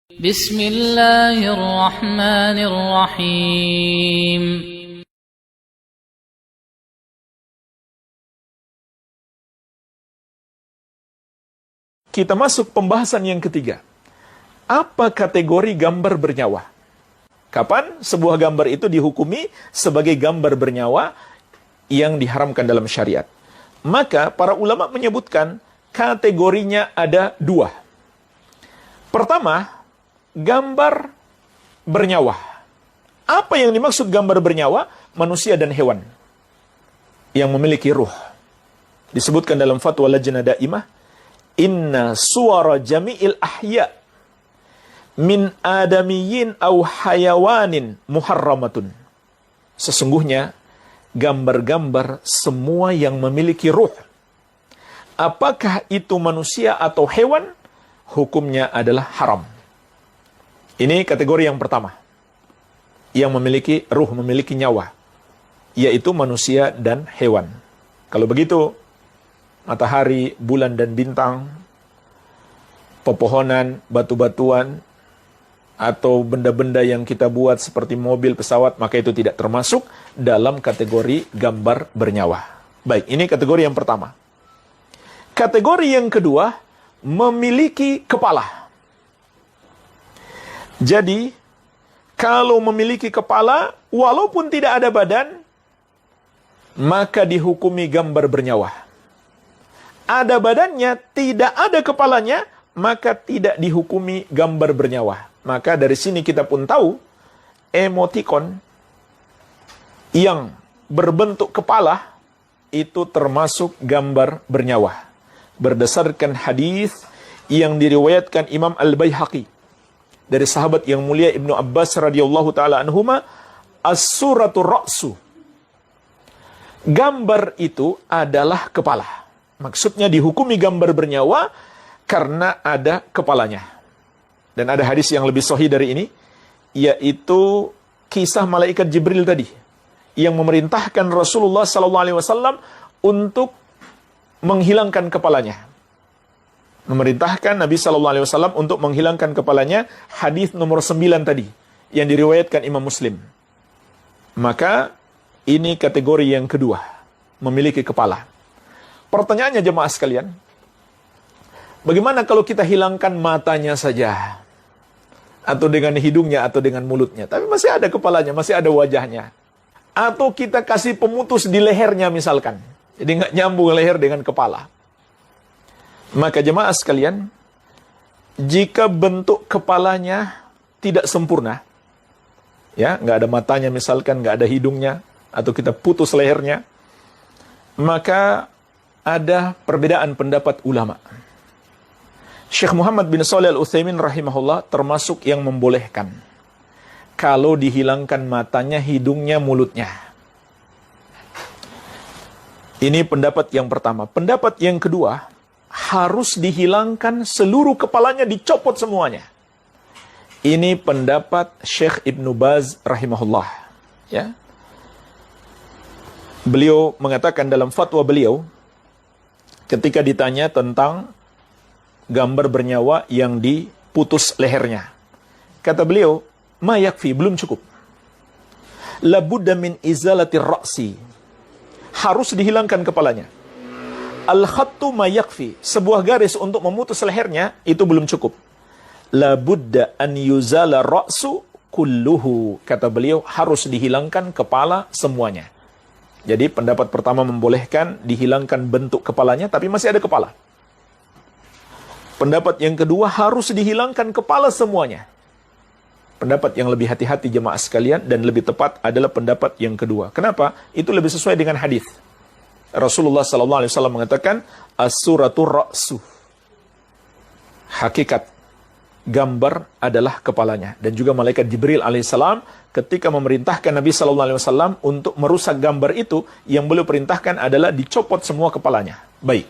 Bismillahirrahmanirrahim. Kita masuk pembahasan yang ketiga. Apa kategori gambar bernyawa? Kapan sebuah gambar itu dihukumi sebagai gambar bernyawa yang diharamkan dalam syariat? Maka para ulama menyebutkan kategorinya ada dua. Pertama, gambar bernyawa. Apa yang dimaksud gambar bernyawa? Manusia dan hewan yang memiliki ruh. Disebutkan dalam fatwa Lajnah Daimah, inna suwara jami'il ahya min adamiyyin aw hayawanin muharramatun. Sesungguhnya gambar-gambar semua yang memiliki ruh, apakah itu manusia atau hewan, hukumnya adalah haram. Ini kategori yang pertama, yang memiliki ruh, memiliki nyawa, yaitu manusia dan hewan. Kalau begitu, matahari, bulan dan bintang, pepohonan, batu-batuan, atau benda-benda yang kita buat seperti mobil, pesawat, maka itu tidak termasuk dalam kategori gambar bernyawa. Baik, ini kategori yang pertama. Kategori yang kedua, memiliki kepala. Jadi, kalau memiliki kepala, walaupun tidak ada badan, maka dihukumi gambar bernyawa. Ada badannya, tidak ada kepalanya, maka tidak dihukumi gambar bernyawa. Maka dari sini kita pun tahu, emotikon yang berbentuk kepala, itu termasuk gambar bernyawa. Berdasarkan hadis yang diriwayatkan Imam Al-Baihaqi, dari sahabat yang mulia Ibnu Abbas radhiyallahu ta'ala anhuma, as-suratu ra'su. Gambar itu adalah kepala. Maksudnya dihukumi gambar bernyawa karena ada kepalanya. Dan ada hadis yang lebih sahih dari ini, yaitu kisah malaikat Jibril tadi, yang memerintahkan Rasulullah SAW untuk menghilangkan kepalanya. Memerintahkan Nabi SAW untuk menghilangkan kepalanya, hadis nomor 9 tadi, yang diriwayatkan Imam Muslim. Maka, ini kategori yang kedua, memiliki kepala. Pertanyaannya jemaah sekalian, bagaimana kalau kita hilangkan matanya saja? Atau dengan hidungnya, atau dengan mulutnya. Tapi masih ada kepalanya, masih ada wajahnya. Atau kita kasih pemutus di lehernya misalkan. Jadi nggak nyambung leher dengan kepala. Maka jemaah sekalian, jika bentuk kepalanya tidak sempurna, ya, nggak ada matanya misalkan, nggak ada hidungnya, atau kita putus lehernya, maka ada perbedaan pendapat ulama. Syekh Muhammad bin Shalih Al-Utsaimin rahimahullah termasuk yang membolehkan kalau dihilangkan matanya, hidungnya, mulutnya. Ini pendapat yang pertama. Pendapat yang kedua, harus dihilangkan seluruh kepalanya, dicopot semuanya. Ini pendapat Syekh Ibnu Baz rahimahullah. Ya. Beliau mengatakan dalam fatwa beliau, ketika ditanya tentang gambar bernyawa yang diputus lehernya, kata beliau, ma yakfi, belum cukup. Labudda min izalatir ra'si, harus dihilangkan kepalanya. Al-khattu ma yakfi, sebuah garis untuk memutus lehernya, itu belum cukup. Labudda an yuzala ra'su kulluhu, kata beliau, harus dihilangkan kepala semuanya. Jadi pendapat pertama membolehkan dihilangkan bentuk kepalanya, tapi masih ada kepala. Pendapat yang kedua, harus dihilangkan kepala semuanya. Pendapat yang lebih hati-hati jemaah sekalian dan lebih tepat adalah pendapat yang kedua. Kenapa? Itu lebih sesuai dengan hadis. Rasulullah SAW mengatakan, as-suratu ra'su. Hakikat gambar adalah kepalanya. Dan juga malaikat Jibril alaihissalam ketika memerintahkan Nabi SAW untuk merusak gambar itu, yang beliau perintahkan adalah dicopot semua kepalanya. Baik.